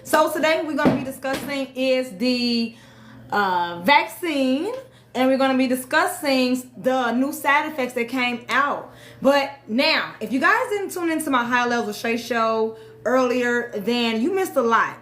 So today we're going to be discussing is the vaccine, and we're going to be discussing the new side effects that came out. But now, if you guys didn't tune into my High Levels of Shay show earlier, then you missed a lot.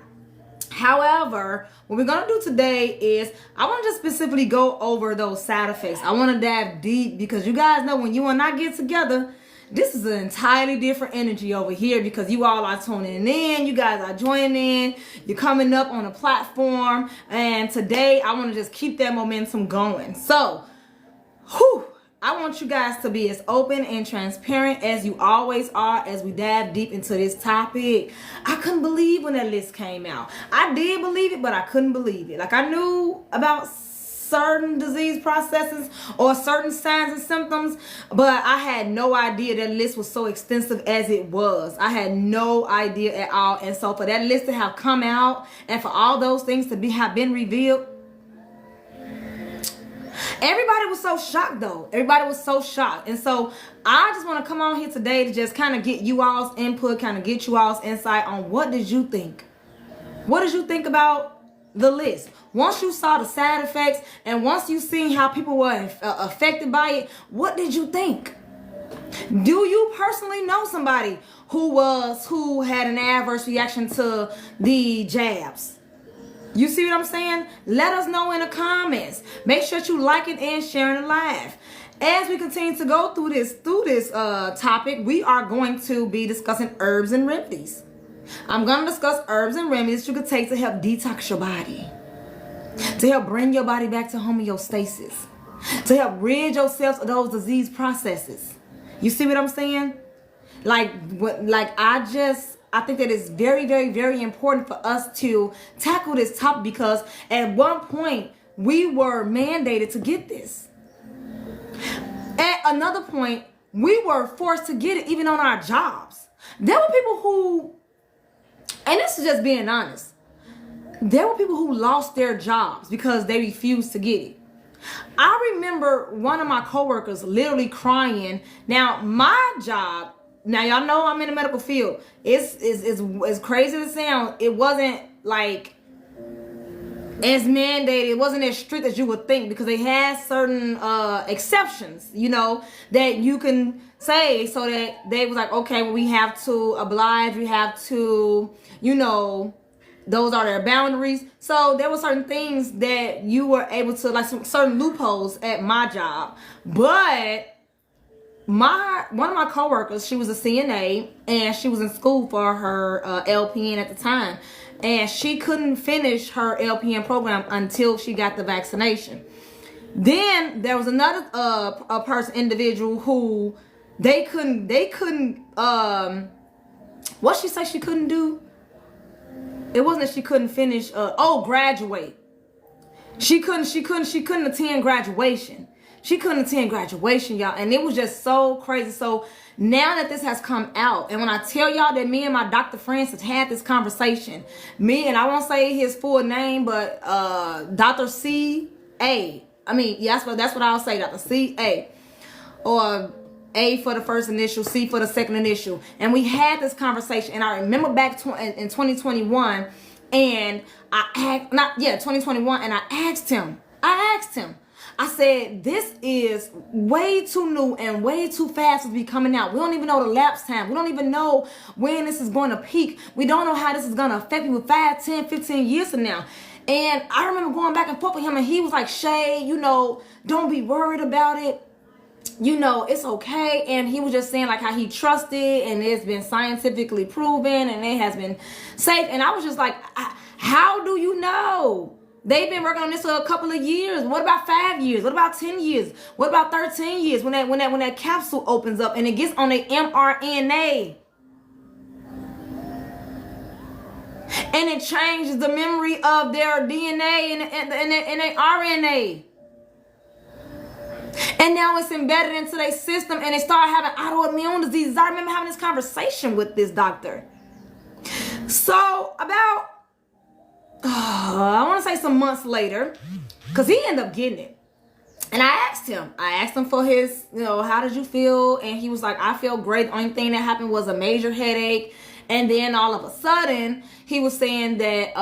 However, what we're going to do today is I want to just specifically go over those side effects. I want to dive deep because you guys know when you and I get together, this is an entirely different energy over here because you all are tuning in. You guys are joining in. You're coming up on a platform. And today, I want to just keep that momentum going. So, I want you guys to be as open and transparent as you always are as we dive deep into this topic. I couldn't believe when that list came out. I did believe it, but I couldn't believe it. Like, I knew about certain disease processes or certain signs and symptoms, but I had no idea that list was so extensive as it was. I had no idea at all. And so for that list to have come out and for all those things to have been revealed, everybody was so shocked though. Everybody was so shocked. And so I just want to come on here today to just kind of get you all's input, kind of get you all's insight on what did you think? What did you think about the list? Once you saw the side effects and once you seen how people were affected by it, what did you think? Do you personally know somebody who had an adverse reaction to the jabs? You see what I'm saying? Let us know in the comments. Make sure you liking and sharing the live. As we continue to go through this topic, we are going to be discussing herbs and remedies. I'm going to discuss herbs and remedies you can take to help detox your body, to help bring your body back to homeostasis, to help rid yourself of those disease processes. You see what I'm saying? I think that it's very, very, very important for us to tackle this topic because at one point we were mandated to get this. At another point, we were forced to get it even on our jobs. There were people who, and this is just being honest, there were people who lost their jobs because they refused to get it. I remember one of my coworkers literally crying. Now, my job, now y'all know I'm in the medical field. It's crazy to sound. It wasn't like as mandated. It wasn't as strict as you would think because they had certain exceptions, that you can say so that they was like, okay, well, we have to oblige. We have to, those are their boundaries. So there were certain things that you were able to, like some certain loopholes at my job. But one of my coworkers, she was a CNA and she was in school for her LPN at the time, and she couldn't finish her LPN program until she got the vaccination. Then there was another individual who they couldn't what she say she couldn't do? It wasn't that she couldn't finish graduate. She couldn't attend graduation. She couldn't attend graduation, y'all. And it was just so crazy. So now that this has come out, and when I tell y'all that me and my Dr. Francis had this conversation, and I won't say his full name, but Dr. C.A. That's what I'll say, Dr. C.A. Or A for the first initial, C for the second initial. And we had this conversation. And I remember back in 2021, and 2021, and I asked him, I said, this is way too new and way too fast to be coming out. We don't even know the lapse time. We don't even know when this is going to peak. We don't know how this is going to affect people 5, 10, 15 years from now. And I remember going back and forth with him, and he was like, Shay, don't be worried about it. It's okay. And he was just saying like how he trusted, and it's been scientifically proven, and it has been safe. And I was just like, how do you know? They've been working on this for a couple of years. What about 5 years? What about 10 years? What about 13 years when that capsule opens up and it gets on the mRNA? And it changes the memory of their DNA and their RNA. And now it's embedded into their system and they start having autoimmune diseases. I remember having this conversation with this doctor. So about, I want to say some months later, because he ended up getting it. And I asked him for his, how did you feel? And he was like, I feel great. The only thing that happened was a major headache. And then all of a sudden, he was saying that,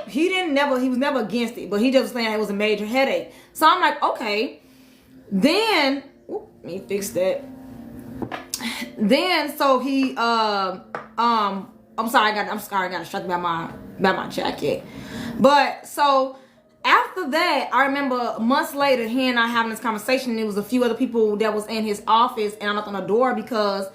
he was never against it, but he just was saying it was a major headache. So I'm like, okay. Then, let me fix that. Then, so he, I'm sorry, I got distracted by my jacket. But, so, after that, I remember months later, he and I having this conversation, and there was a few other people that was in his office, and I knocked on the door because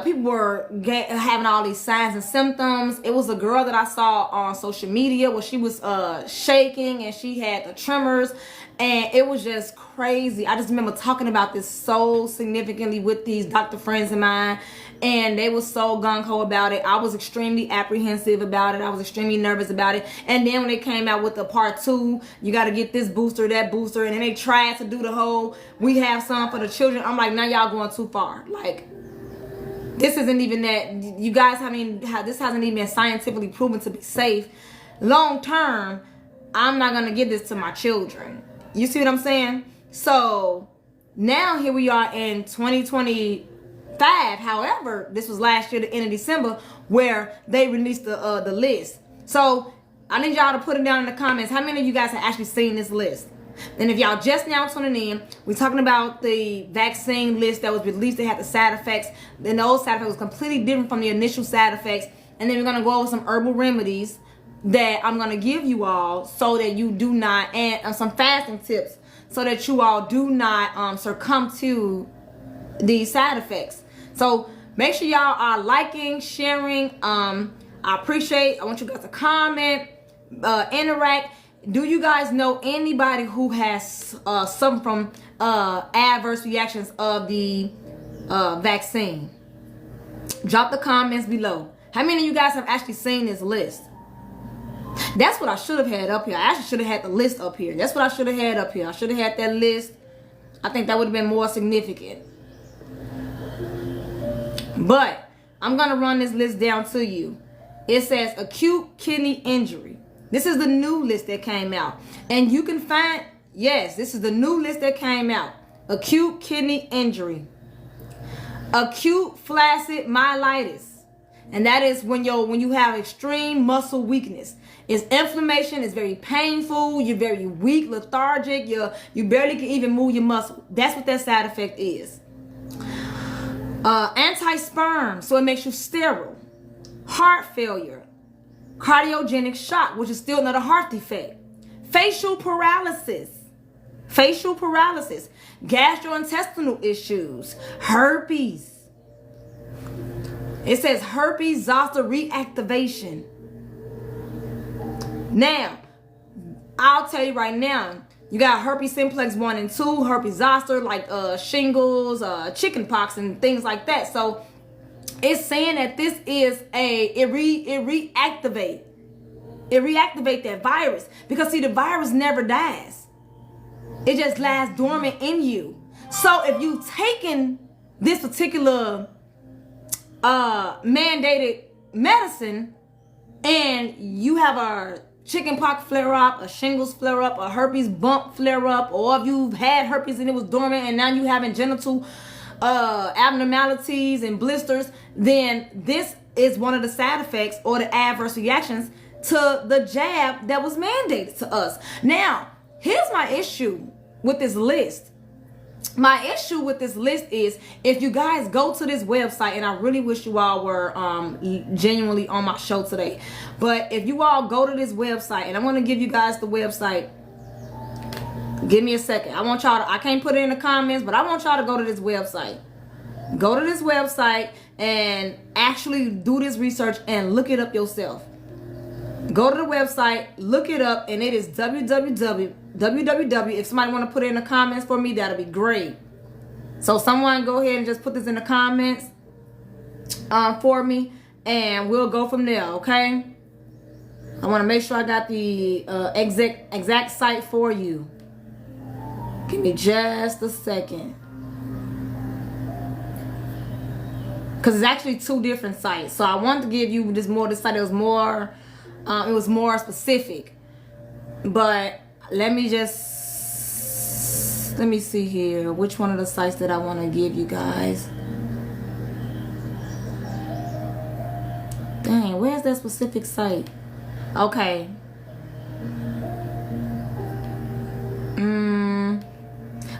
people were having all these signs and symptoms. It was a girl that I saw on social media where she was shaking and she had the tremors, and it was just crazy. I just remember talking about this so significantly with these doctor friends of mine, and they were so gung-ho about it. I was extremely apprehensive about it. I was extremely nervous about it. And then when they came out with the part 2, you got to get this booster, that booster, and then they tried to do the whole, we have some for the children. I'm like, now y'all going too far. Like, this isn't even that. You guys this hasn't even been scientifically proven to be safe. Long term, I'm not going to give this to my children. You see what I'm saying? So now here we are in 2025. However, this was last year, the end of December, where they released the list. So I need y'all to put it down in the comments. How many of you guys have actually seen this list? And if y'all just now tuning in, we're talking about the vaccine list that was released. They had the side effects. Then those side effects was completely different from the initial side effects. And then we're going to go over some herbal remedies that I'm going to give you all so that you do not, and some fasting tips so that you all do not succumb to these side effects. So make sure y'all are liking, sharing. I want you guys to comment, interact. Do you guys know anybody who has suffered from adverse reactions of the vaccine? Drop the comments below. How many of you guys have actually seen this list? That's what I should have had up here. I actually should have had the list up here. That's what I should have had up here. I should have had that list. I think that would have been more significant. But I'm going to run this list down to you. It says acute kidney injury. This is the new list that came out. And you can find, yes, this is the new list that came out. Acute kidney injury. Acute flaccid myelitis. And that is when you have extreme muscle weakness. It's inflammation. It's very painful. You're very weak, lethargic. You barely can even move your muscle. That's what that side effect is. Anti-sperm. So it makes you sterile. Heart failure. Cardiogenic shock, which is still another heart defect. Facial paralysis. Gastrointestinal issues. Herpes. It says herpes zoster reactivation. Now, I'll tell you right now, you got herpes simplex 1 and 2, herpes zoster, like shingles, chicken pox, and things like that. So it's saying that this is it reactivate that virus, because see, the virus never dies. It just lies dormant in you. So if you've taken this particular mandated medicine and you have a chicken pox flare up, a shingles flare up, a herpes bump flare up, or if you've had herpes and it was dormant and now you having genital abnormalities and blisters, then this is one of the side effects or the adverse reactions to the jab that was mandated to us. Now, here's my issue with this list. My issue with this list is, if you guys go to this website, and I really wish you all were genuinely on my show today, but if you all go to this website, and I'm going to give you guys the website. Give me a second. I want y'all to, I can't put it in the comments, but I want y'all to go to this website. Go to this website and actually do this research and look it up yourself. Go to the website, look it up, and it is www. If somebody want to put it in the comments for me, that'll be great. So someone go ahead and just put this in the comments for me, and we'll go from there, okay? I want to make sure I got the exact site for you. Give me just a second. Because it's actually 2 different sites. So I wanted to give you this site that was more, it was more specific. But let me see here. Which one of the sites that I want to give you guys? Dang, where's that specific site? Okay.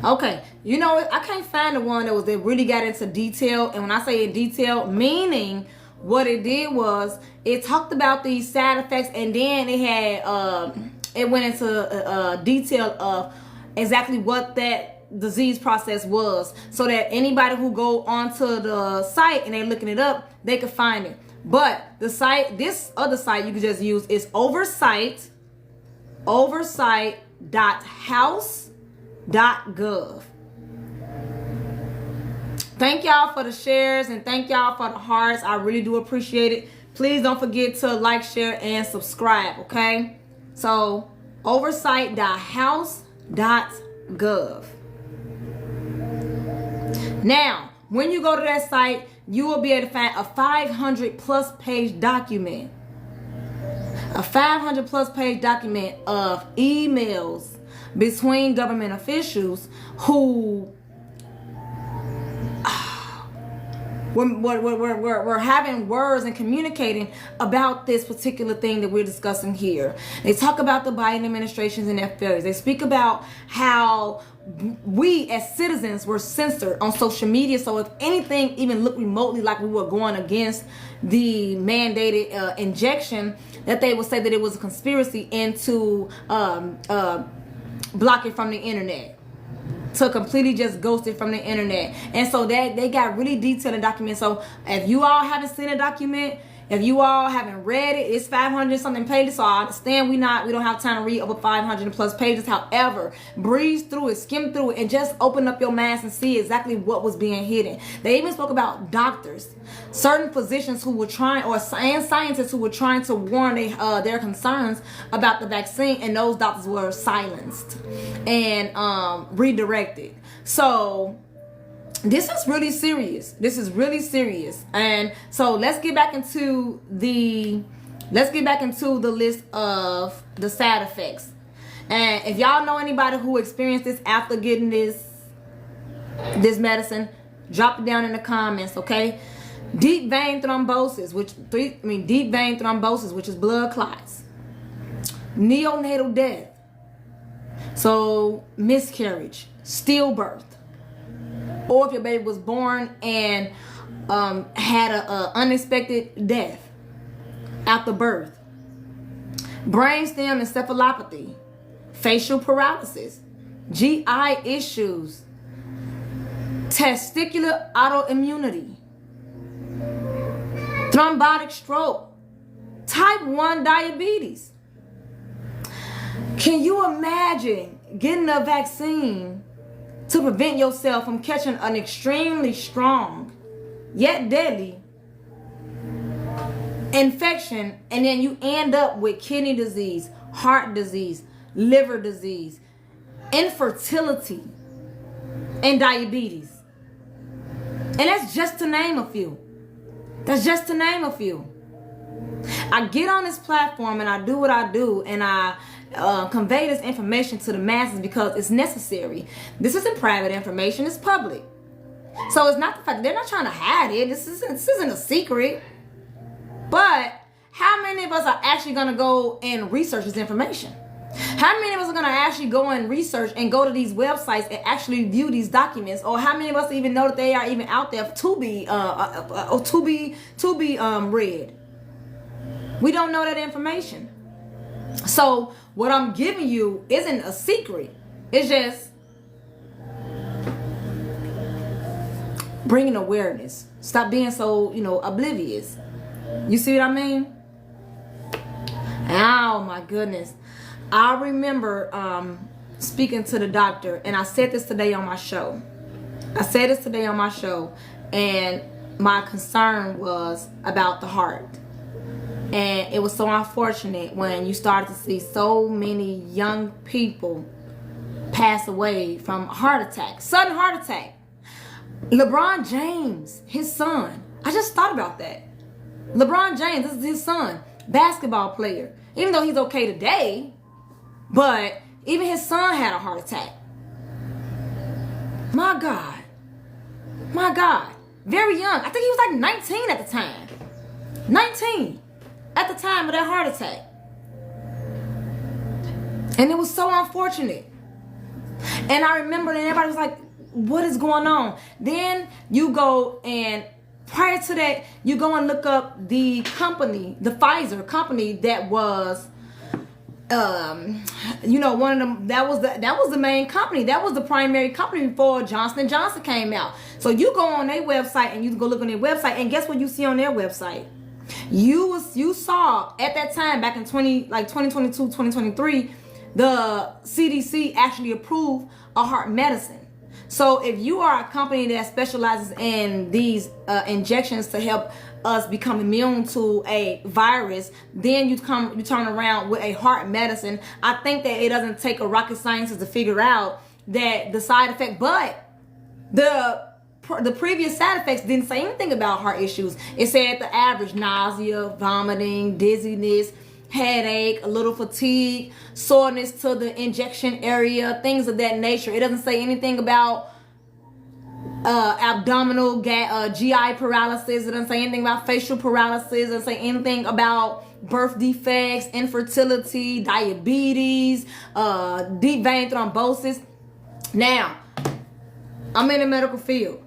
Okay, you know, I can't find the one that really got into detail. And when I say in detail, meaning what it did was it talked about these side effects, and then it had it went into detail of exactly what that disease process was, so that anybody who go onto the site and they're looking it up, they could find it. But the site, this other site you can just use is oversight.house.gov. Thank y'all for the shares and thank y'all for the hearts. I really do appreciate it. Please don't forget to like, share, and subscribe, okay? So, oversight.house.gov. Now, when you go to that site, you will be able to find a 500 plus page document. A 500 plus page document of emails between government officials who we're having words and communicating about this particular thing that we're discussing here. They talk about the Biden administrations and their failures. They speak about how we as citizens were censored on social media. So if anything even looked remotely like we were going against the mandated injection, that they would say that it was a conspiracy into block it from the internet, to completely just ghost it from the internet. And so that they got really detailed in documents. So if you all haven't seen a document, if you all haven't read it, it's 500 something pages. So I understand we don't have time to read over 500 plus pages. However, breeze through it, skim through it, and just open up your minds and see exactly what was being hidden. They even spoke about doctors, certain physicians who were trying, and scientists who were trying to warn their concerns about the vaccine, and those doctors were silenced and redirected. So this is really serious. This is really serious. And so let's get back into the list of the side effects. And if y'all know anybody who experienced this after getting this medicine, drop it down in the comments, okay? Deep vein thrombosis, which is blood clots. Neonatal death. So miscarriage, stillbirth. Or if your baby was born and had an unexpected death after birth. Brainstem encephalopathy, facial paralysis, GI issues, testicular autoimmunity, thrombotic stroke, type 1 diabetes. Can you imagine getting a vaccine to prevent yourself from catching an extremely strong yet deadly infection, and then you end up with kidney disease, heart disease, liver disease, infertility, and diabetes? And that's just to name a few. That's just to name a few. I get on this platform and I do what I do, and I convey this information to the masses because it's necessary. This isn't private information, it's public. So it's not the fact that they're not trying to hide it. This isn't a secret. But how many of us are actually going to go and research this information? How many of us are going to actually go and research and go to these websites and actually view these documents? Or how many of us even know that they are even out there to be read? We don't know that information. So what I'm giving you isn't a secret. It's just bringing awareness. Stop being so, oblivious. You see what I mean? Oh my goodness. I remember speaking to the doctor, and I said this today on my show. And my concern was about the heart. And it was so unfortunate when you started to see so many young people pass away from a heart attack, sudden heart attack. LeBron James, his son. I just thought about that. LeBron James, this is his son, basketball player. Even though he's okay today, but even his son had a heart attack. My God. Very young. I think he was like 19 at the time. 19 at the time of that heart attack. And it was so unfortunate. And I remember that everybody was like, what is going on? Then you go and prior to that, you go and look up the company, the Pfizer company that was, one of them, that was the main company. That was the primary company before Johnson & Johnson came out. So you go on their website and you go look on their website, and guess what you see on their website? You saw at that time, back in 2022, 2023, the CDC actually approved a heart medicine. So if you are a company that specializes in these injections to help us become immune to a virus, then you turn around with a heart medicine. I think that it doesn't take a rocket scientist to figure out that the side effect, but the previous side effects didn't say anything about heart issues. It said the average: nausea, vomiting, dizziness, headache, a little fatigue, soreness to the injection area, things of that nature. It doesn't say anything about abdominal GI paralysis. It doesn't say anything about facial paralysis. It doesn't say anything about birth defects, infertility, diabetes, deep vein thrombosis. Now, I'm in the medical field,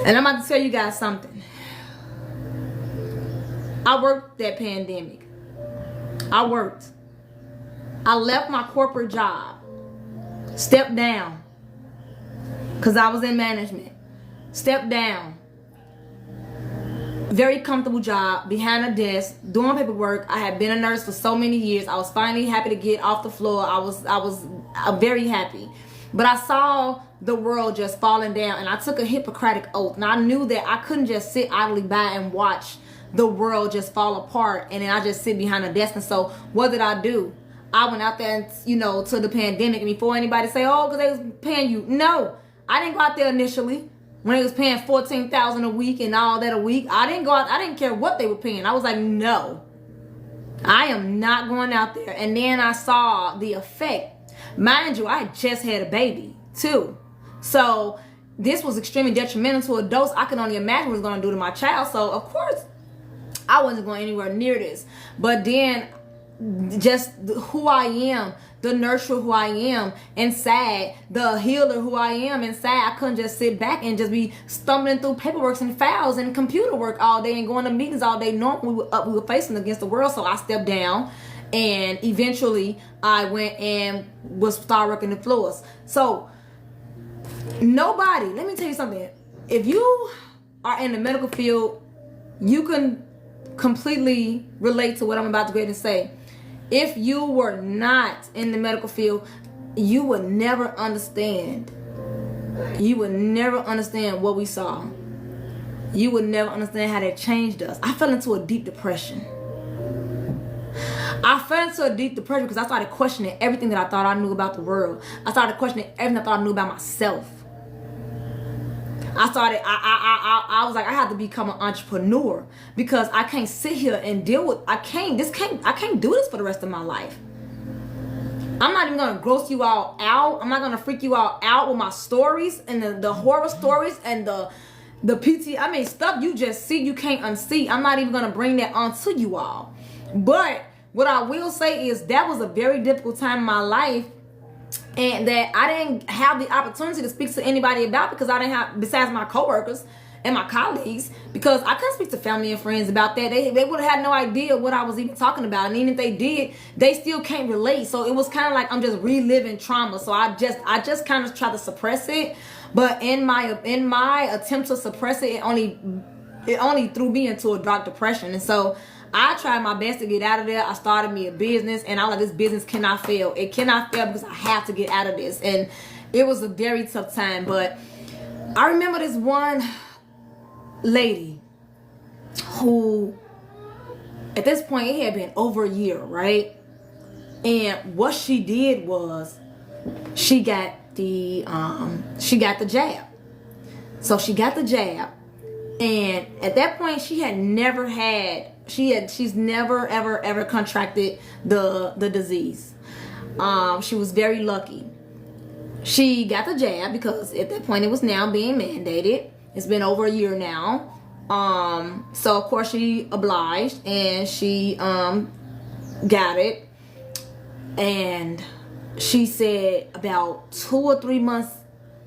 and I'm about to tell you guys something. I worked that pandemic. I left my corporate job, stepped down, because I was in management. Stepped down. Very comfortable job, behind a desk, doing paperwork. I had been a nurse for so many years. I was finally happy to get off the floor. I was very happy. But I saw the world just falling down, and I took a Hippocratic oath. And I knew that I couldn't just sit idly by and watch the world just fall apart, and then I just sit behind a desk. And so what did I do? I went out there, to the pandemic. And before anybody say, oh, because they was paying you. No, I didn't go out there initially when they was paying $14,000 a week and all that a week. I didn't go out. I didn't care what they were paying. I was like, no, I am not going out there. And then I saw the effect. Mind you, I had just had a baby too. So this was extremely detrimental to a dose. I could only imagine what it was going to do to my child. So of course, I wasn't going anywhere near this. But then just who I am, the nurturer who I am inside, the healer who I am inside, I couldn't just sit back and just be stumbling through paperwork and files and computer work all day and going to meetings all day. Normally we were facing against the world. So I stepped down, and eventually I went and started working the floors. So nobody, let me tell you something. If you are in the medical field, you can completely relate to what I'm about to go ahead and say. If you were not in the medical field, you would never understand. You would never understand what we saw. You would never understand how that changed us. I fell into a deep depression. I fell into a deep depression because I started questioning everything that I thought I knew about the world. I started questioning everything I thought I knew about myself. I was like, I have to become an entrepreneur because I can't sit here and deal with, I can't do this for the rest of my life. I'm not even gonna gross you all out. I'm not gonna freak you all out with my stories and the horror stories and the PT. I mean, stuff you just see, you can't unsee. I'm not even gonna bring that onto you all. But what I will say is that was a very difficult time in my life, and that I didn't have the opportunity to speak to anybody about, because I didn't have, besides my coworkers and my colleagues, because I couldn't speak to family and friends about that. They would have had no idea what I was even talking about. And even if they did, they still can't relate. So it was kind of like I'm just reliving trauma. So I just kind of tried to suppress it. But in my attempt to suppress it, it only threw me into a dark depression. And so I tried my best to get out of there. I started me a business, and I was like, this business cannot fail. It cannot fail because I have to get out of this. And it was a very tough time. But I remember this one lady who, at this point, it had been over a year, right? And what she did was she got the jab. So she got the jab, and at that point she's never ever contracted the disease. She was very lucky. She got the jab because at that point it was now being mandated. It's been over a year now, So of course she obliged and she got it. And she said about 2 or 3 months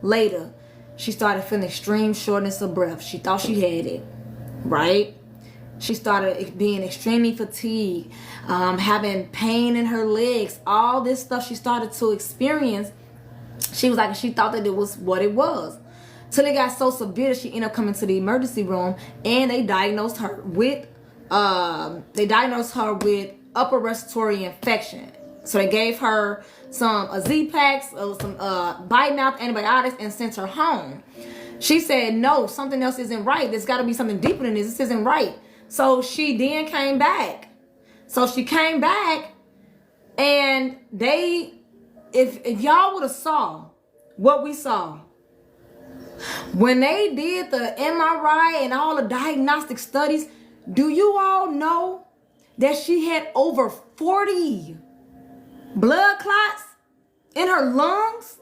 later, she started feeling extreme shortness of breath. She thought she had it, right? She started being extremely fatigued, having pain in her legs, all this stuff she started to experience. She was like, she thought that it was what it was. Till it got so severe that she ended up coming to the emergency room, and they diagnosed her with upper respiratory infection. So they gave her some Z-Packs, some bite mouth antibiotics, and sent her home. She said, no, something else isn't right. There's got to be something deeper than this. This isn't right. So she then came back. And they, if y'all would have saw what we saw, when they did the MRI and all the diagnostic studies, do you all know that she had over 40 blood clots in her lungs?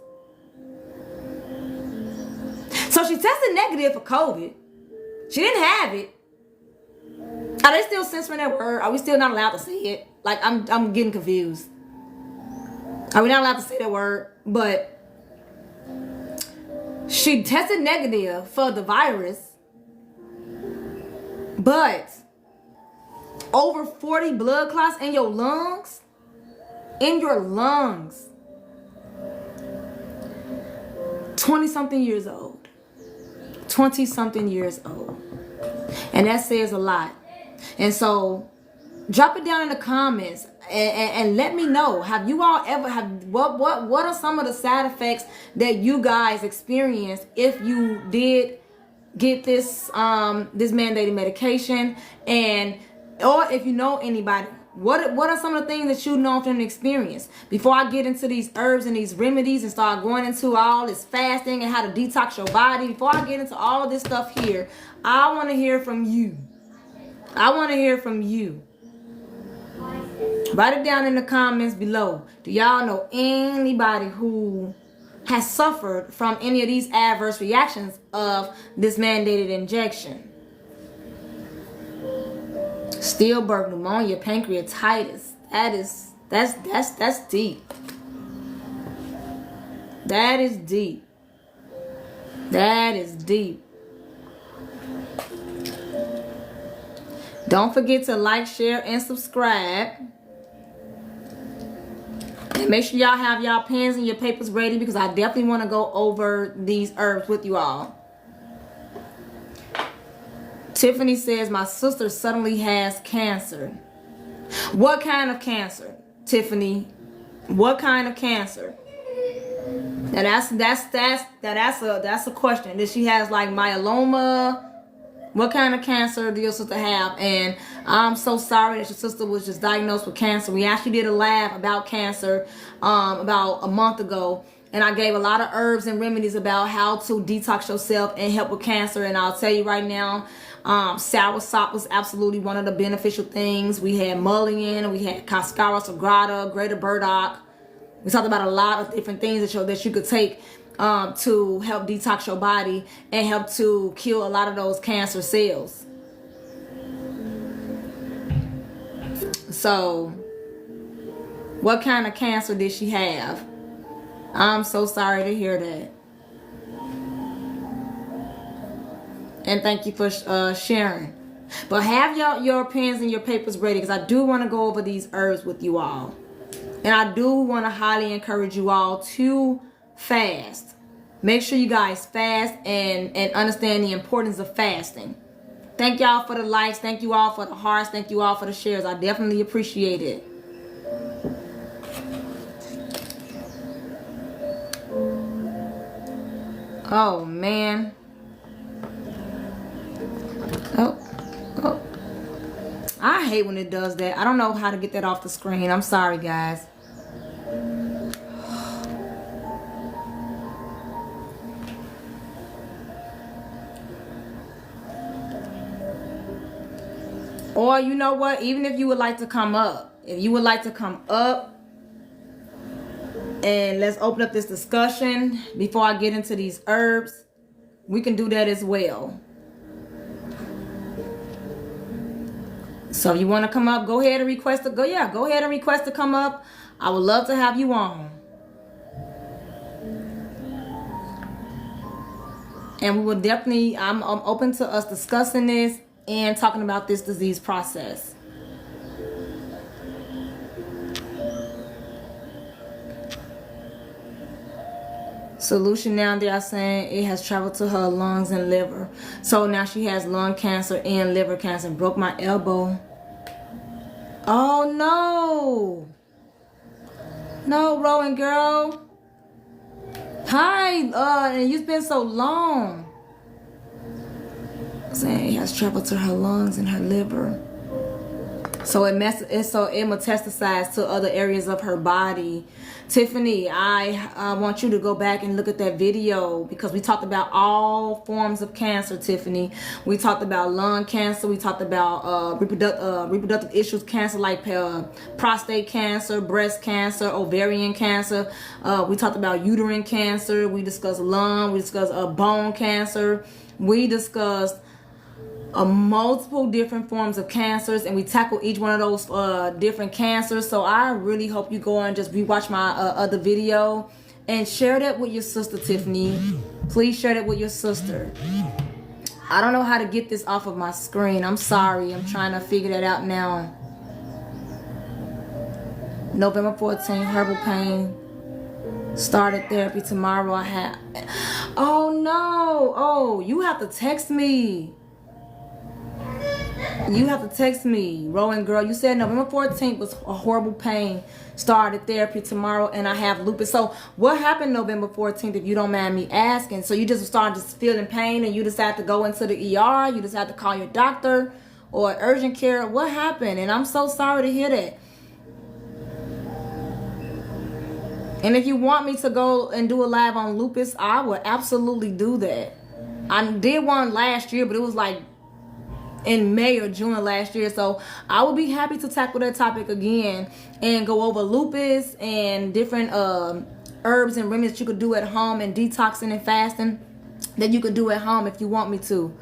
So she tested negative for COVID. She didn't have it. Are they still censoring that word? Are we still not allowed to say it? Like, I'm getting confused. Are we not allowed to say that word? But she tested negative for the virus, but over 40 blood clots in your lungs? In your lungs. 20-something years old. 20-something years old. And that says a lot. And so, drop it down in the comments and let me know. Have you all ever what are some of the side effects that you guys experienced if you did get this this mandated medication, and or if you know anybody, what are some of the things that you know from experience? Before I get into these herbs and these remedies and start going into all this fasting and how to detox your body, before I get into all of this stuff here, I want to hear from you. I want to hear from you. Write it down in the comments below. Do y'all know anybody who has suffered from any of these adverse reactions of this mandated injection? Stillbirth, pneumonia, pancreatitis. That's deep. That is deep. That is deep. Don't forget to like, share, and subscribe. And make sure y'all have y'all pens and your papers ready, because I definitely want to go over these herbs with you all. Tiffany says, my sister suddenly has cancer. What kind of cancer, Tiffany? What kind of cancer? Now that's a question. Does she has like myeloma? What kind of cancer do your sister have? And I'm so sorry that your sister was just diagnosed with cancer. We actually did a lab about cancer about a month ago. And I gave a lot of herbs and remedies about how to detox yourself and help with cancer. And I'll tell you right now, sour sop was absolutely one of the beneficial things. We had mullein, we had cascara sagrada, greater burdock. We talked about a lot of different things that you could take to help detox your body and help to kill a lot of those cancer cells. So, what kind of cancer did she have? I'm so sorry to hear that. And thank you for sharing. But have your pens and your papers ready, because I do want to go over these herbs with you all. And I do want to highly encourage you all to fast. Make sure you guys fast and understand the importance of fasting. Thank y'all for the likes. Thank you all for the hearts. Thank you all for the shares. I definitely appreciate it. Oh, man. Oh. I hate when it does that. I don't know how to get that off the screen. I'm sorry, guys. Or you know what? Even if you would like to come up. If you would like to come up. And let's open up this discussion before I get into these herbs. We can do that as well. So if you want to come up, go ahead and request to go. Yeah, go ahead and request to come up. I would love to have you on. And we will definitely, I'm open to us discussing this and talking about this disease process. Solution now, they are saying it has traveled to her lungs and liver. So now she has lung cancer and liver cancer. Broke my elbow. Oh no. No, Rowan girl. Hi, and you've been so long. Saying it has traveled to her lungs and her liver. So it metastasized to other areas of her body. Tiffany, I want you to go back and look at that video because we talked about all forms of cancer, Tiffany. We talked about lung cancer. We talked about reproductive issues cancer like prostate cancer, breast cancer, ovarian cancer. We talked about uterine cancer. We discussed lung. We discussed bone cancer. We discussed multiple different forms of cancers, and we tackle each one of those different cancers. So I really hope you go and just rewatch my other video and share that with your sister, Tiffany. Please share that with your sister. I don't know how to get this off of my screen. I'm sorry. I'm trying to figure that out now. November 14th, herbal pain. Started therapy tomorrow. Oh no. Oh, you have to text me. You have to text me, Rowan girl. You said November 14th was a horrible pain. Started therapy tomorrow, and I have lupus. So what happened November 14th, if you don't mind me asking? So you just started just feeling pain, and you decided to go into the ER. You decided to call your doctor or urgent care. What happened? And I'm so sorry to hear that. And if you want me to go and do a live on lupus, I will absolutely do that. I did one last year, but it was like in May or June of last year. So I would be happy to tackle that topic again and go over lupus and different herbs and remedies that you could do at home, and detoxing and fasting that you could do at home if you want me to.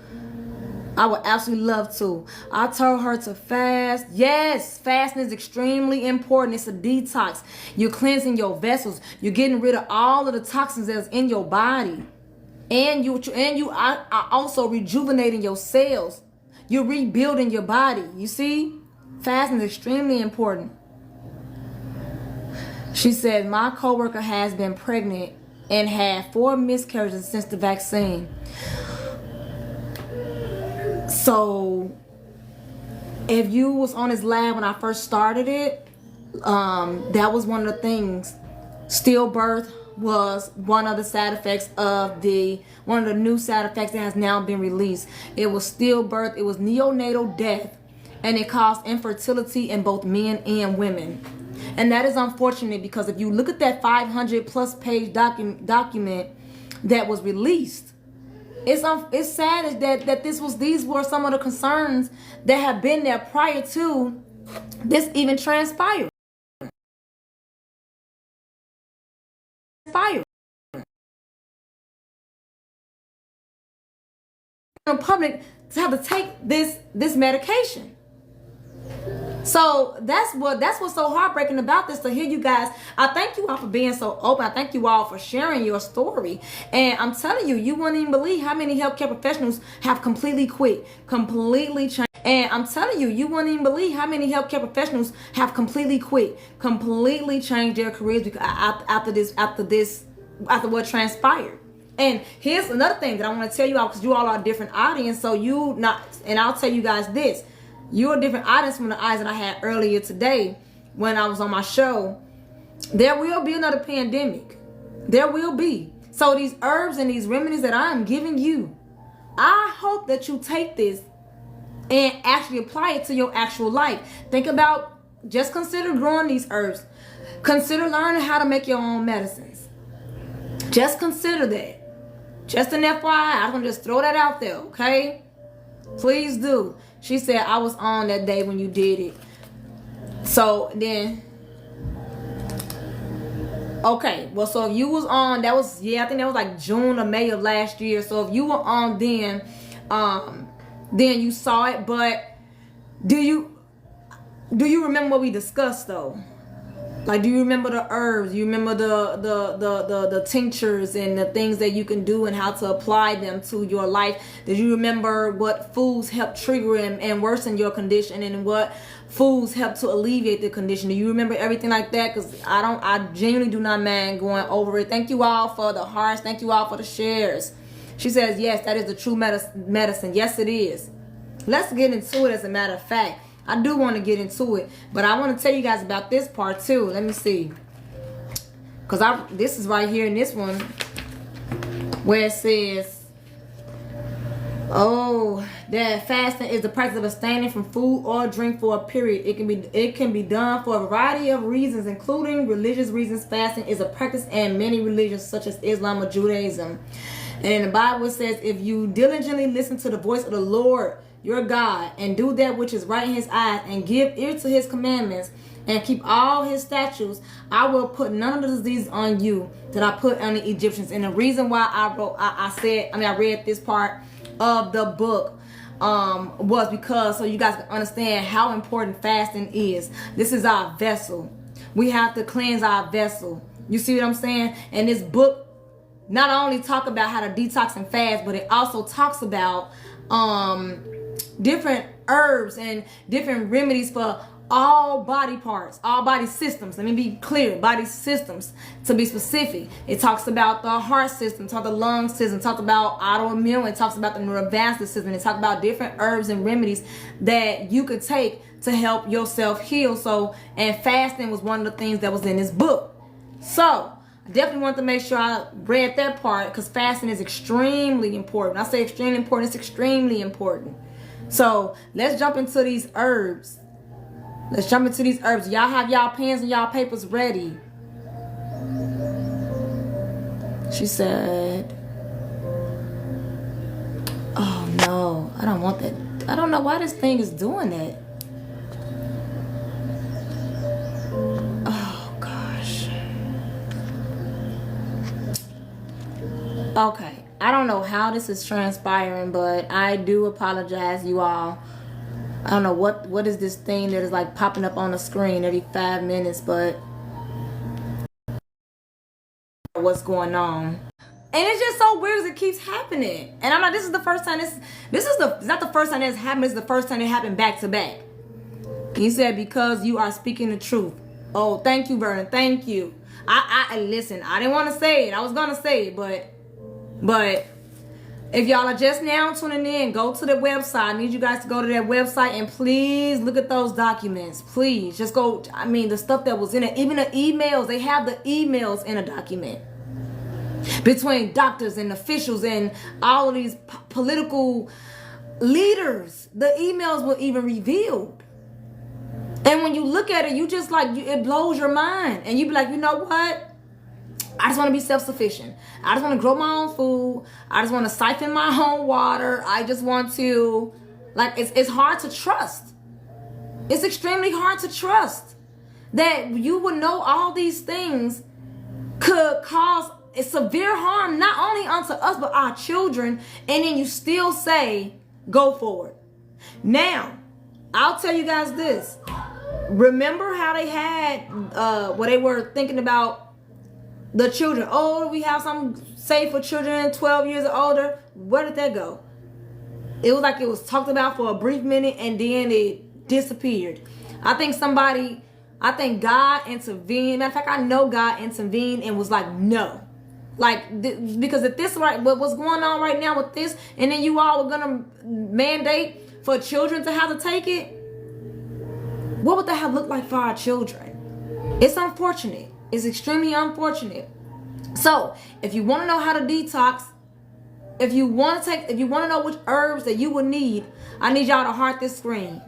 I would absolutely love to. I told her to fast. Yes, fasting is extremely important. It's a detox. You're cleansing your vessels. You're getting rid of all of the toxins that's in your body. And you are also rejuvenating your cells. You're rebuilding your body. You see? Fasting is extremely important. She said, my coworker has been pregnant and had 4 miscarriages since the vaccine. So, if you was on his lab when I first started it, that was one of the things. Stillbirth was one of the side effects of one of the new side effects that has now been released. It was stillbirth, it was neonatal death, and it caused infertility in both men and women. And that is unfortunate, because if you look at that 500+ page document that was released, it's sad that these were some of the concerns that have been there prior to this even transpired. The public to have to take this medication. So that's what's so heartbreaking about this, to hear you guys. I thank you all for being so open. I thank you all for sharing your story. And I'm telling you, you wouldn't even believe how many healthcare professionals have completely quit, completely changed. And I'm telling you, you wouldn't even believe how many healthcare professionals have completely quit, completely changed their careers because after what transpired. And here's another thing that I want to tell you all, because you all are a different audience. So and I'll tell you guys this. You're a different audience from the eyes that I had earlier today when I was on my show. There will be another pandemic. There will be. So these herbs and these remedies that I am giving you, I hope that you take this and actually apply it to your actual life. Think about, just consider growing these herbs. Consider learning how to make your own medicines. Just consider that. Just an FYI, I'm going to just throw that out there, okay? Please do. She said, I was on that day when you did it. So then, okay. Well, so if you was on, I think that was like June or May of last year. So if you were on then you saw it. But do you, do you remember what we discussed though? Like, do you remember the herbs? You remember the tinctures and the things that you can do and how to apply them to your life? Did you remember what foods help trigger and worsen your condition, and what foods help to alleviate the condition? Do you remember everything like that? Because I genuinely do not mind going over it. Thank you all for the hearts. Thank you all for the shares. She says, yes, that is the true medicine. Yes, it is. Let's get into it as a matter of fact. I do want to get into it, but I want to tell you guys about this part too. Let me see. Because this is right here in this one where it says, oh, that fasting is the practice of abstaining from food or drink for a period. It can be done for a variety of reasons, including religious reasons. Fasting is a practice in many religions such as Islam or Judaism. And in the Bible it says, if you diligently listen to the voice of the Lord your God, and do that which is right in his eyes, and give ear to his commandments, and keep all his statutes, I will put none of the diseases on you that I put on the Egyptians. And the reason why I read this part of the book was because so you guys can understand how important fasting is. This is our vessel. We have to cleanse our vessel. You see what I'm saying? And this book not only talk about how to detox and fast, but it also talks about different herbs and different remedies for all body parts, all body systems. Let me be clear, body systems to be specific. It talks about the heart system, talks about the lung system, talks about autoimmune, it talks about the neurovascular system, it talks about different herbs and remedies that you could take to help yourself heal. So, and fasting was one of the things that was in this book. So I definitely want to make sure I read that part, because fasting is extremely important. When I say extremely important, it's extremely important. So let's jump into these herbs. Let's jump into these herbs. Y'all have y'all pens and y'all papers ready. She said, oh no, I don't want that. I don't know why this thing is doing that. Oh gosh. Okay. I don't know how this is transpiring, but I do apologize, you all. I don't know what is this thing that is like popping up on the screen every 5 minutes, but what's going on? And it's just so weird as it keeps happening. And I'm like, this is the first time it's not the first time it's happened, it's the first time it happened back to back. He said, because you are speaking the truth. Oh, thank you, Vernon. Thank you. I listen, I didn't want to say it. I was gonna say it, but if y'all are just now tuning in, go to the website. I need you guys to go to that website and please look at those documents. Please just go. I mean, the stuff that was in it, even the emails, they have the emails in a document between doctors and officials and all of these political leaders. The emails were even revealed. And when you look at it, you just like, it blows your mind. And you be like, you know what? I just want to be self-sufficient. I just want to grow my own food. I just want to siphon my own water. I just want to, like, it's hard to trust. It's extremely hard to trust that you would know all these things could cause severe harm, not only unto us, but our children. And then you still say, go forward. Now, I'll tell you guys this. Remember how they had, where they were thinking about the children. Oh, we have something safe for children 12 years or older. Where did that go? It was like it was talked about for a brief minute and then it disappeared. I think God intervened. Matter of fact, I know God intervened and was like, no. Like, because if this right, what's going on right now with this, and then you all are gonna mandate for children to have to take it, what would that have looked like for our children? It's unfortunate. It's extremely unfortunate. So, if you want to know how to detox, if you want to know which herbs that you will need, I need y'all to heart this screen.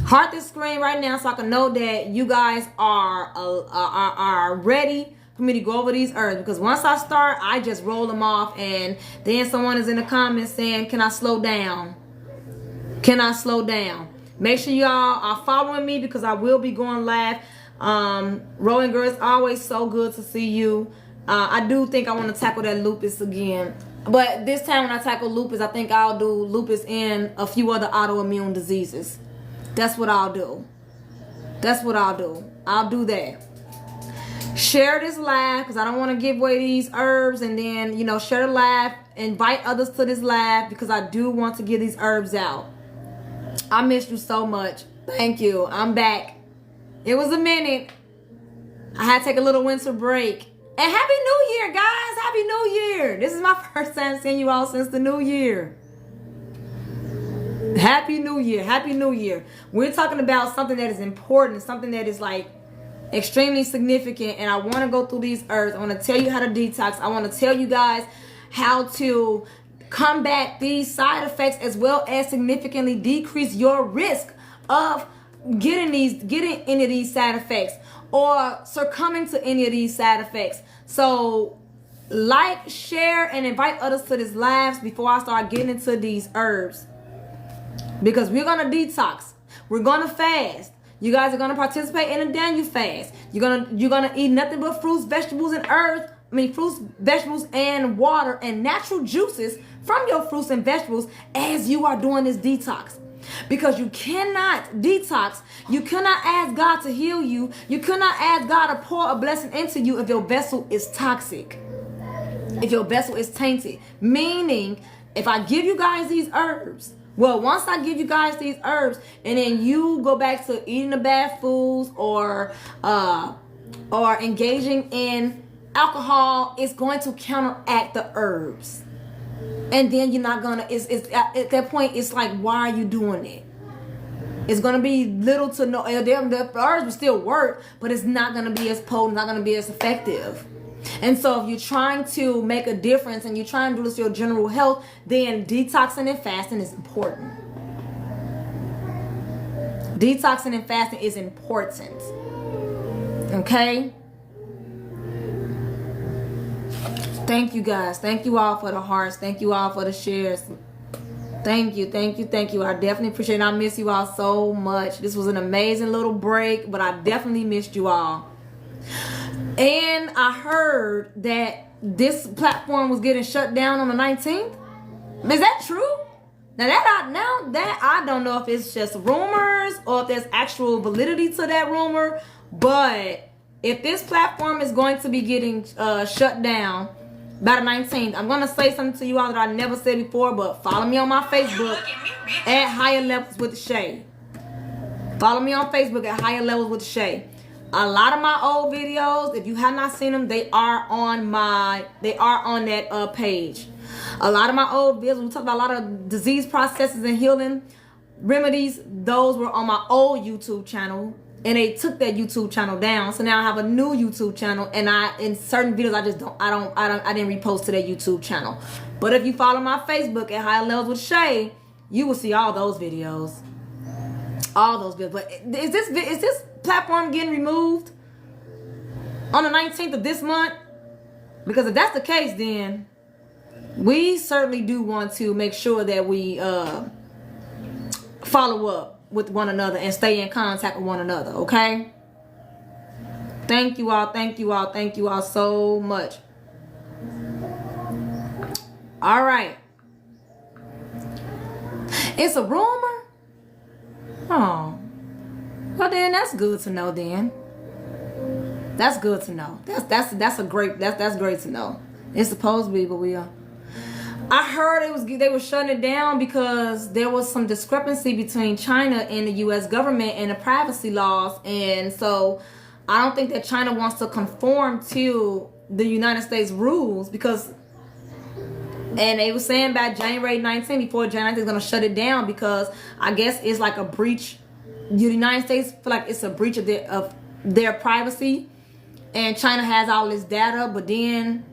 Heart this screen right now so I can know that you guys are ready for me to go over these herbs. Because once I start, I just roll them off, and then someone is in the comments saying, can I slow down? Can I slow down? Make sure y'all are following me because I will be going live. Rolling Girl, it's always so good to see you. I do think I want to tackle that lupus again, but this time when I tackle lupus, I think I'll do lupus and a few other autoimmune diseases. That's what I'll do. That's what I'll do. I'll do that. Share this live because I don't want to give away these herbs, and then, you know, share the live, invite others to this live because I do want to give these herbs out. I missed you so much. Thank you. I'm back. It was a minute. I had to take a little winter break. And Happy New Year, guys. Happy New Year. This is my first time seeing you all since the New Year. Happy New Year. Happy New Year. We're talking about something that is important, something that is like extremely significant, and I want to go through these herbs. I want to tell you how to detox. I want to tell you guys how to combat these side effects, as well as significantly decrease your risk of getting into these side effects or succumbing to any of these side effects. So like, share, and invite others to this live before I start getting into these herbs, because we're gonna detox. We're gonna fast. You guys are gonna participate in a Daniel fast. You're gonna eat nothing but fruits, vegetables, and fruits, vegetables, and water and natural juices from your fruits and vegetables as you are doing this detox. Because you cannot detox. You cannot ask God to heal you. You cannot ask God to pour a blessing into you if your vessel is toxic. If your vessel is tainted. Meaning, if I give you guys these herbs, well, once I give you guys these herbs, and then you go back to eating the bad foods or engaging in alcohol, it's going to counteract the herbs. And then you're not gonna, it's at that point, it's like, why are you doing it? It's gonna be little to no, the herbs will still work, but it's not gonna be as potent, not gonna be as effective. And so if you're trying to make a difference and you're trying to do this for your general health, then detoxing and fasting is important. Detoxing and fasting is important. Okay? Thank you guys. Thank you all for the hearts. Thank you all for the shares. Thank you, thank you, thank you. I definitely appreciate it. I miss you all so much. This was an amazing little break, but I definitely missed you all. And I heard that this platform was getting shut down on the 19th. Is that true? Now that I don't know if it's just rumors or if there's actual validity to that rumor. But if this platform is going to be getting shut down by the 19th, I'm going to say something to you all that I never said before, but follow me on my Facebook at Higher Levels with Shay. Follow me on Facebook at Higher Levels with Shay. A lot of my old videos, if you have not seen them, they are on that page. A lot of my old videos, we talk about a lot of disease processes and healing remedies. Those were on my old YouTube channel, and they took that YouTube channel down. So now I have a new YouTube channel, and in certain videos I didn't repost to that YouTube channel. But if you follow my Facebook at Higher Levels with Shay, you will see all those videos. All those videos. But is this platform getting removed on the 19th of this month? Because if that's the case, then we certainly do want to make sure that we follow up with one another and stay in contact with one another, okay? Thank you all, thank you all, thank you all so much. All right. It's a rumor? Oh. Well then, that's good to know then. That's good to know. That's great to know. It's supposed to be, but we are. I heard they were shutting it down because there was some discrepancy between China and the U.S. government and the privacy laws, and so I don't think that China wants to conform to the United States rules because. And they were saying by January 19th, before January 19th, is going to shut it down because I guess it's like a breach. The United States feel like it's a breach of their privacy, and China has all this data, but then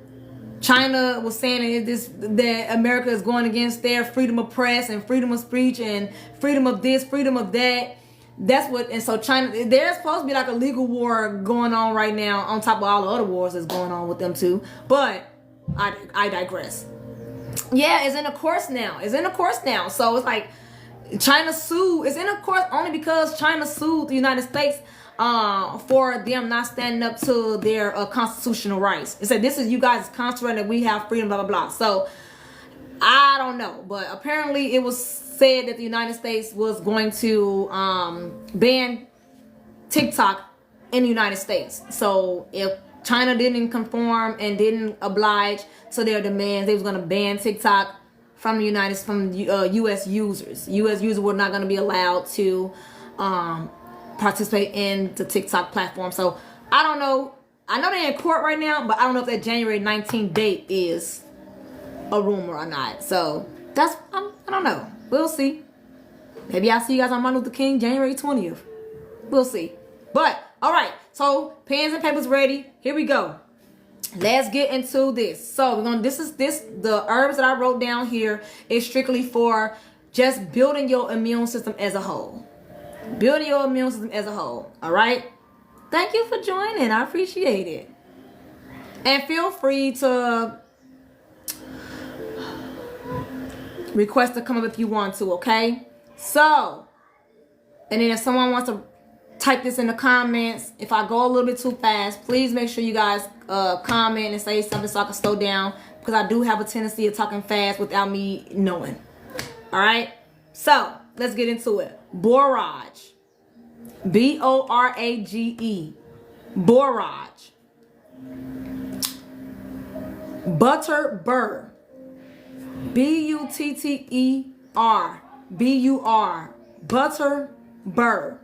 China was saying that America is going against their freedom of press and freedom of speech and freedom of this, freedom of that. That's what, and so China, there's supposed to be like a legal war going on right now on top of all the other wars that's going on with them too. But I digress. Yeah, it's in a course now. So it's like China sued. It's in a course only because China sued the United States for them not standing up to their constitutional rights. It said, this is you guys' constitution and we have freedom, blah, blah, blah. So I don't know. But apparently it was said that the United States was going to ban TikTok in the United States. So if China didn't conform and didn't oblige to their demands, they was going to ban TikTok from the U.S. users. U.S. users were not going to be allowed to participate in the TikTok platform. So I don't know. I know they're in court right now, but I don't know if that January 19th date is a rumor or not. So that's, I don't know. We'll see. Maybe I'll see you guys on Martin Luther King January 20th. We'll see. But all right, so pens and papers ready. Here we go. Let's get into this. So we're gonna. The herbs that I wrote down here is strictly for just building your immune system as a whole. Building your immune system as a whole. All right. Thank you for joining. I appreciate it. And feel free to request to come up if you want to. Okay. So, and then if someone wants to type this in the comments, if I go a little bit too fast, please make sure you guys comment and say something so I can slow down, because I do have a tendency of talking fast without me knowing. All right, so let's get into it. Borage, B-O-R-A-G-E, borage. Butter burr, B-U-T-T-E-R, B-U-R, butter burr.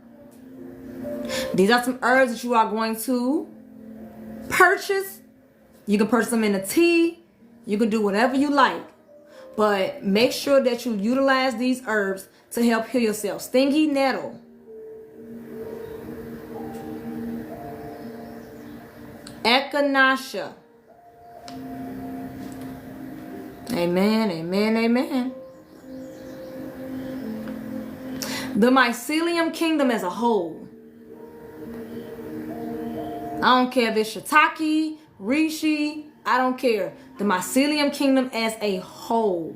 These are some herbs that you are going to purchase. You can purchase them in a tea. You can do whatever you like. But make sure that you utilize these herbs to help heal yourself. Stingy nettle, echinacea. Amen, amen, amen. The mycelium kingdom as a whole. I don't care if it's shiitake, reishi, I don't care. The mycelium kingdom as a whole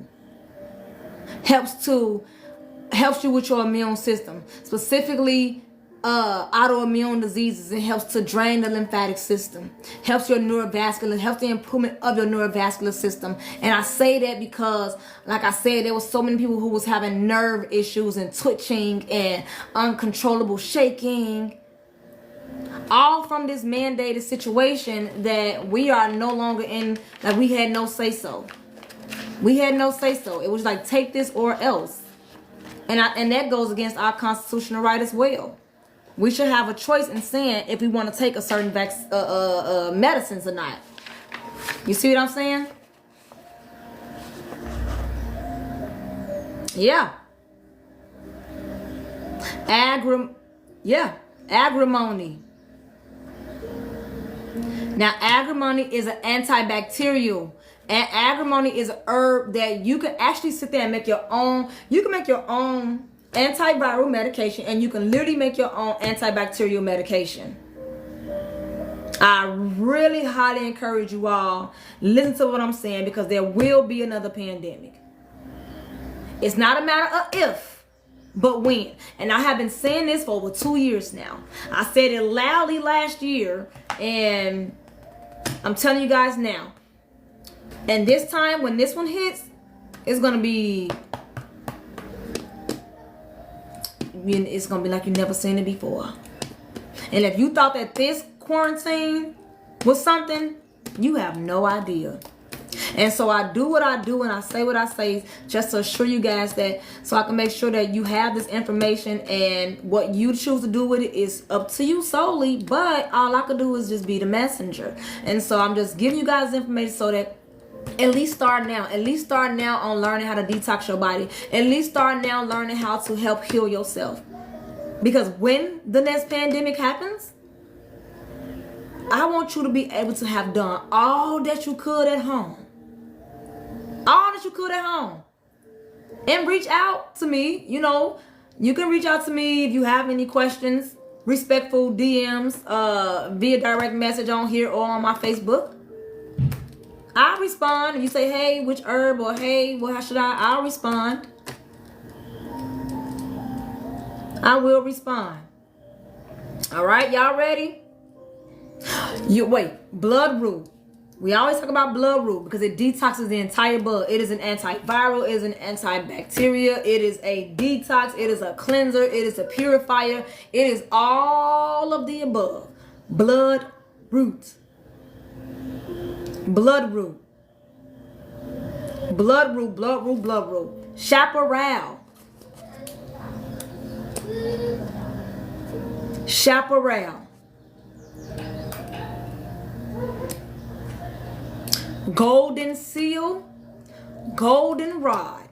helps you with your immune system. Specifically, autoimmune diseases. It helps to drain the lymphatic system. Helps your neurovascular, helps the improvement of your neurovascular system. And I say that because, like I said, there was so many people who was having nerve issues and twitching and uncontrollable shaking. All from this mandated situation that we are no longer in, like we had no say so. We had no say so. It was like, take this or else. And that goes against our constitutional right as well. We should have a choice in saying if we want to take a certain medicines or not. You see what I'm saying? Yeah. Agrimony. Now, agrimony is an antibacterial. And agrimony is a herb that you can actually sit there and make your own. You can make your own antiviral medication, and you can literally make your own antibacterial medication. I really highly encourage you all, listen to what I'm saying, because there will be another pandemic. It's not a matter of if, but when. And I have been saying this for over 2 years now. I said it loudly last year, and I'm telling you guys now. And this time, when this one hits, it's going to be like you've never seen it before. And if you thought that this quarantine was something, you have no idea. And so I do what I do and I say what I say just to assure you guys that, so I can make sure that you have this information, and what you choose to do with it is up to you solely, but all I can do is just be the messenger. And so I'm just giving you guys information so that at least start now on learning how to detox your body. At least start now learning how to help heal yourself. Because when the next pandemic happens, I want you to be able to have done all that you could at home. All that you could at home. And reach out to me. You know, you can reach out to me if you have any questions. Respectful DMs via direct message on here or on my Facebook. I'll respond. If you say, hey, which herb, or hey, well, how should I'll respond. I will respond. All right, y'all ready? Blood root. We always talk about bloodroot because it detoxes the entire blood. It is an antiviral, it is an antibacterial, it is a detox, it is a cleanser, it is a purifier, it is all of the above. Bloodroot. Bloodroot. Bloodroot, bloodroot, bloodroot. Chaparral. Chaparral. Golden seal, golden rod.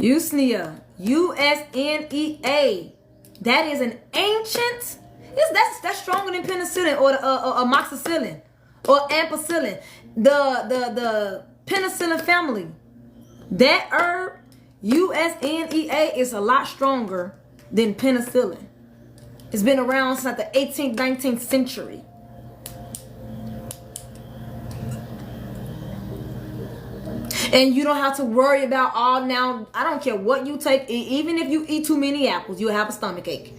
Usnea, USNEA. That is an ancient. That's stronger than penicillin or amoxicillin or ampicillin. The penicillin family. That herb, USNEA, is a lot stronger than penicillin. It's been around since like the 18th, 19th century. And you don't have to worry about now. I don't care what you take. Even if you eat too many apples, you'll have a stomach ache.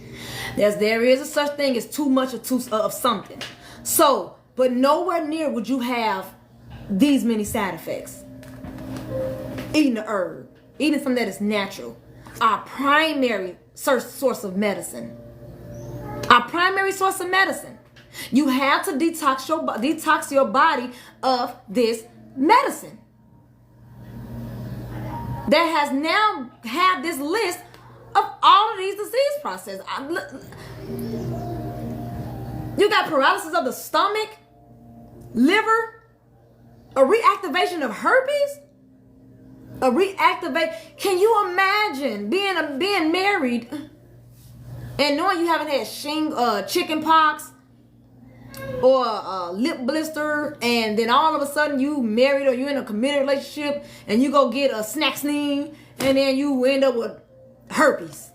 There is a such thing as too much of something. So, but nowhere near would you have these many side effects. Eating the herb. Eating something that is natural. Our primary source of medicine. Our primary source of medicine. You have to detox your body of this medicine. That has now had this list of all of these disease processes. You got paralysis of the stomach, liver, a reactivation of herpes, Can you imagine being married and knowing you haven't had chicken pox or a lip blister, and then all of a sudden you married or you're in a committed relationship and you go get a snack sneeze and then you end up with herpes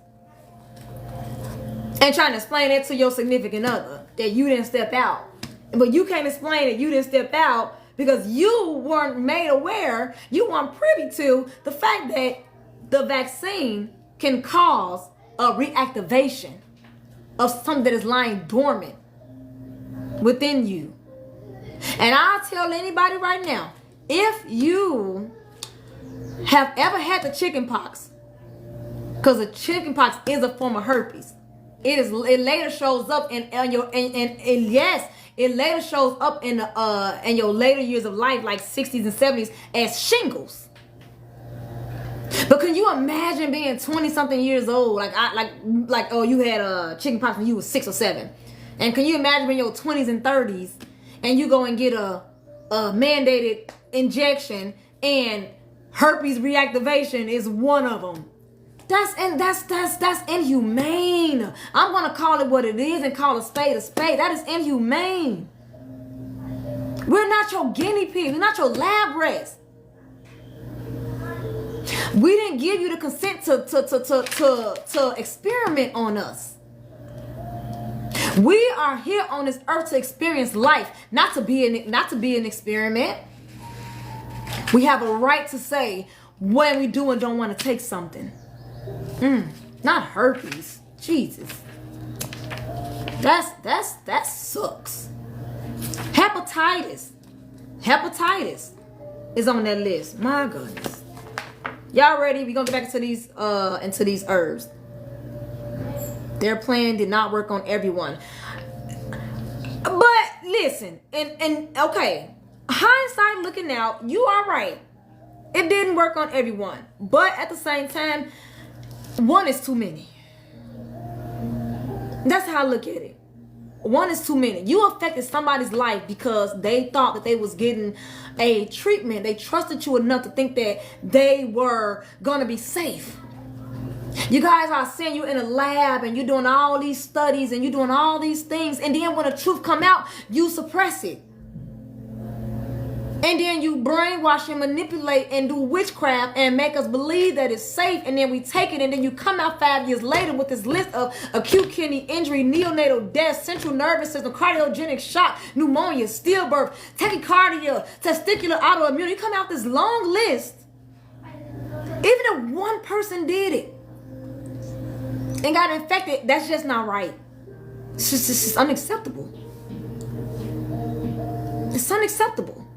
and trying to explain it to your significant other that you didn't step out, but you can't explain that you didn't step out because you weren't made aware, you weren't privy to the fact that the vaccine can cause a reactivation of something that is lying dormant within you. And I'll tell anybody right now, if you have ever had the chicken pox, because the chicken pox is a form of herpes, it later shows up in your later years of life, like 60s and 70s, as shingles. But can you imagine being 20 something years old, you had chicken pox when you was 6 or 7? And can you imagine in your 20s and 30s and you go and get a mandated injection and herpes reactivation is one of them? That's inhumane. I'm gonna call it what it is and call a spade a spade. That is inhumane. We're not your guinea pigs. We're not your lab rats. We didn't give you the consent to experiment on us. We are here on this earth to experience life, not to be an experiment. We have a right to say when we do and don't want to take something. Not herpes. Jesus. That sucks. Hepatitis is on that list. My goodness. Y'all ready? We're gonna get back into these herbs. Their plan did not work on everyone. But listen, and okay, hindsight looking out, you are right. It didn't work on everyone. But at the same time, one is too many. That's how I look at it. One is too many. You affected somebody's life because they thought that they was getting a treatment. They trusted you enough to think that they were gonna be safe. You guys are saying you're in a lab and you're doing all these studies and you're doing all these things, and then when the truth come out, you suppress it. And then you brainwash and manipulate and do witchcraft and make us believe that it's safe, and then we take it, and then you come out 5 years later with this list of acute kidney injury, neonatal death, central nervous system, cardiogenic shock, pneumonia, stillbirth, tachycardia, testicular autoimmune. You come out this long list. Even if one person did it and got infected, that's just not right. It's just unacceptable. It's unacceptable.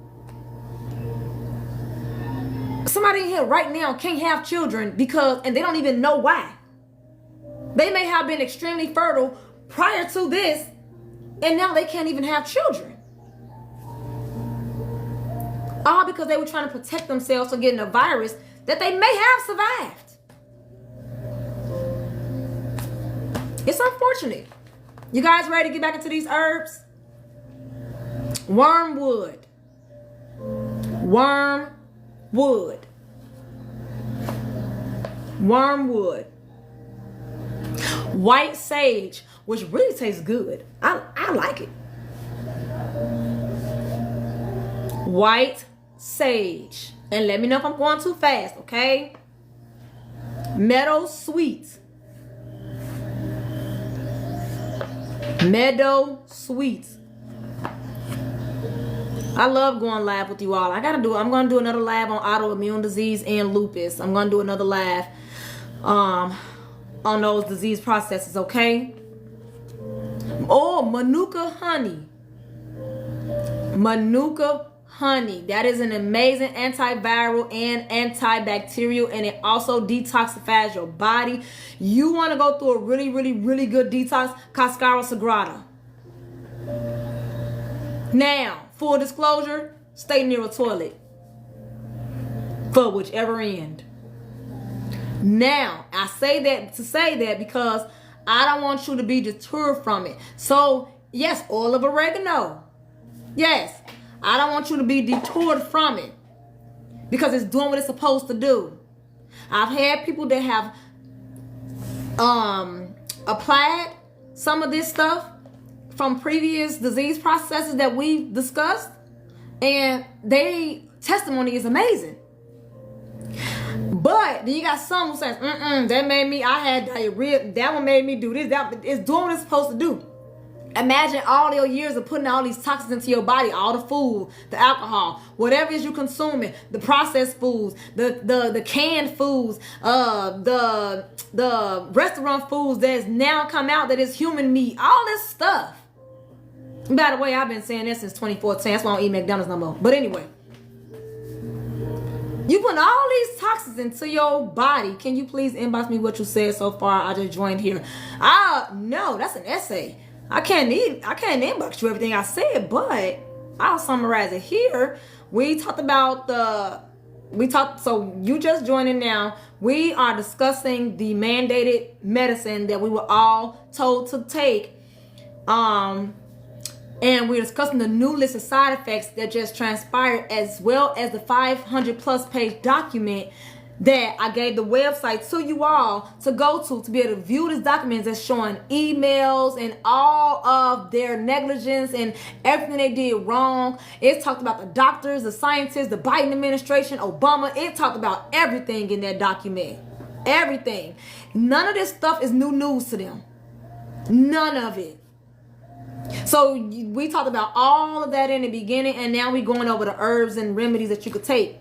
Somebody in here right now can't have children and they don't even know why. They may have been extremely fertile prior to this, and now they can't even have children. All because they were trying to protect themselves from getting a virus that they may have survived. It's unfortunate. You guys ready to get back into these herbs? Wormwood. Wormwood. Wormwood. White sage, which really tastes good. I like it. White sage. And let me know if I'm going too fast, okay? Meadow sweet. Meadow sweet. I love going live with you all. I'm going to do another live on autoimmune disease and lupus. I'm going to do another live on those disease processes, okay? Oh, Manuka honey. Manuka honey. That is an amazing antiviral and antibacterial, and it also detoxifies your body. You want to go through a really, really, really good detox, Cascara Sagrada. Now, full disclosure, stay near a toilet for whichever end. Now, I say that because I don't want you to be deterred from it. So, yes, oil of oregano. Yes, I don't want you to be deterred from it because it's doing what it's supposed to do. I've had people that have applied some of this stuff from previous disease processes that we discussed, and their testimony is amazing. But then you got some who says, that made me, I had diarrhea, that one made me do this, that, it's doing what it's supposed to do. Imagine all your years of putting all these toxins into your body, all the food, the alcohol, whatever it is you're consuming, the processed foods, the canned foods, the restaurant foods that's now come out that is human meat, all this stuff. By the way, I've been saying this since 2014. That's why I don't eat McDonald's no more. But anyway, you put all these toxins into your body. Can you please inbox me what you said so far? I just joined here. No, that's an essay. I can't inbox you everything I said, but I'll summarize it here. So you just joining now. We are discussing the mandated medicine that we were all told to take. And we're discussing the new list of side effects that just transpired, as well as the 500 plus page document that I gave the website to you all to go to be able to view this document that's showing emails and all of their negligence and everything they did wrong. It talked about the doctors, the scientists, the Biden administration, Obama. It talked about everything in that document. Everything. None of this stuff is new news to them. None of it. So we talked about all of that in the beginning, and now we're going over the herbs and remedies that you could take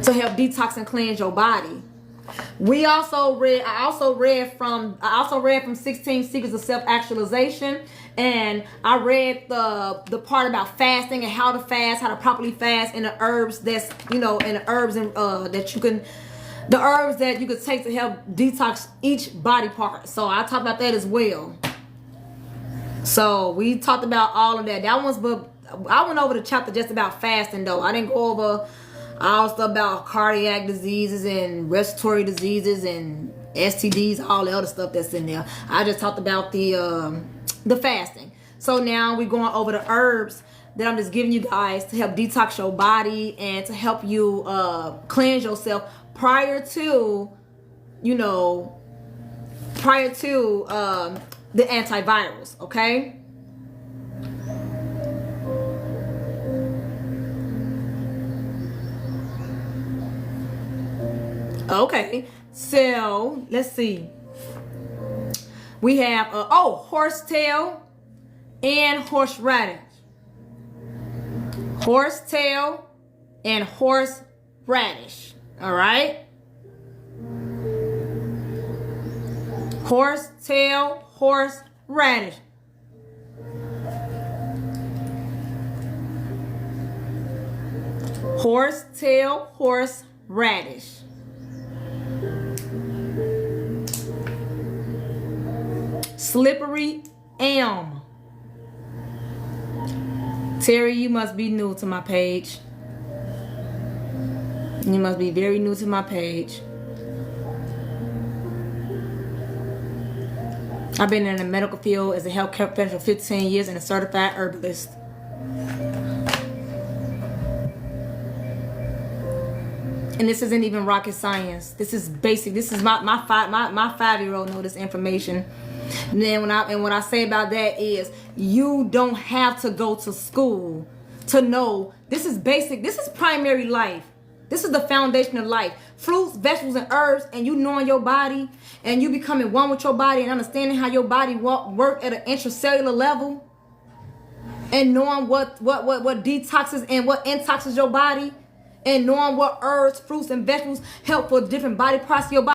to help detox and cleanse your body. I also read from 16 Secrets of Self-Actualization, and I read the part about fasting and how to fast, how to properly fast, and the herbs that's, in the herbs and the herbs that you could take to help detox each body part. So I talked about that as well. So we talked about all of that. But I went over the chapter just about fasting though. I didn't go over all stuff about cardiac diseases and respiratory diseases and STDs, all the other stuff that's in there. I just talked about the fasting. So now we're going over the herbs that I'm just giving you guys to help detox your body and to help you cleanse yourself prior to the antivirals, okay? Okay, so let's see. We have horsetail and horseradish. Horsetail and horseradish. All right. Horsetail, horseradish. Horsetail horse radish. Slippery elm. Terry, you must be new to my page. You must be very new to my page. I've been in the medical field as a healthcare professional for 15 years and a certified herbalist. And this isn't even rocket science. This is basic. This is my 5-year-old know this information. And then what I say about that is you don't have to go to school to know. This is basic. This is primary life. This is the foundation of life. Fruits, vegetables, and herbs, and you knowing your body, and you becoming one with your body, and understanding how your body work at an intracellular level, and knowing what detoxes and what intoxes your body, and knowing what herbs, fruits, and vegetables help for different body parts of your body.